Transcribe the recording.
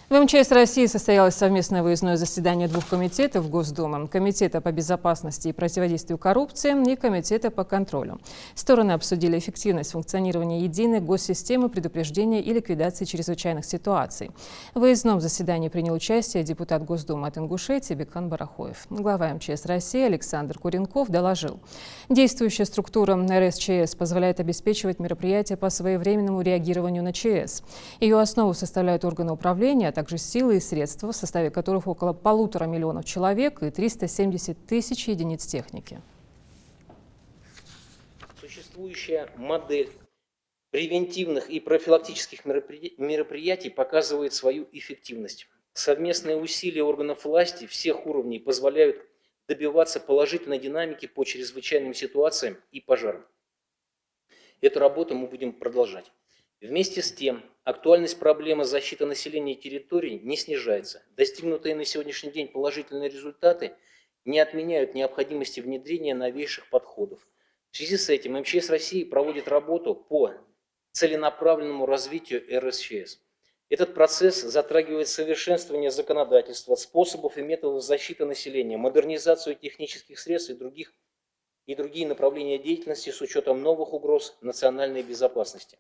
В МЧС России состоялось совместное выездное заседание двух комитетов Госдумы – Комитета по безопасности и противодействию коррупции и Комитета по контролю. Стороны обсудили эффективность функционирования единой госсистемы предупреждения и ликвидации чрезвычайных ситуаций. В выездном заседании принял участие депутат Госдумы от Ингушетии Бекхан Барахоев. Глава МЧС России Александр Куренков доложил: действующая структура РСЧС позволяет обеспечивать мероприятия по своевременному реагированию на ЧС. Ее основу составляют органы управления, а также силы и средства, в составе которых около 1,5 миллиона человек и 370 тысяч единиц техники. Существующая модель превентивных и профилактических мероприятий показывает свою эффективность. Совместные усилия органов власти всех уровней позволяют добиваться положительной динамики по чрезвычайным ситуациям и пожарам. Эту работу мы будем продолжать. Вместе с тем, актуальность проблемы защиты населения и территорий не снижается. Достигнутые на сегодняшний день положительные результаты не отменяют необходимости внедрения новейших подходов. В связи с этим МЧС России проводит работу по целенаправленному развитию РСЧС. Этот процесс затрагивает совершенствование законодательства, способов и методов защиты населения, модернизацию технических средств и другие направления деятельности с учетом новых угроз национальной безопасности.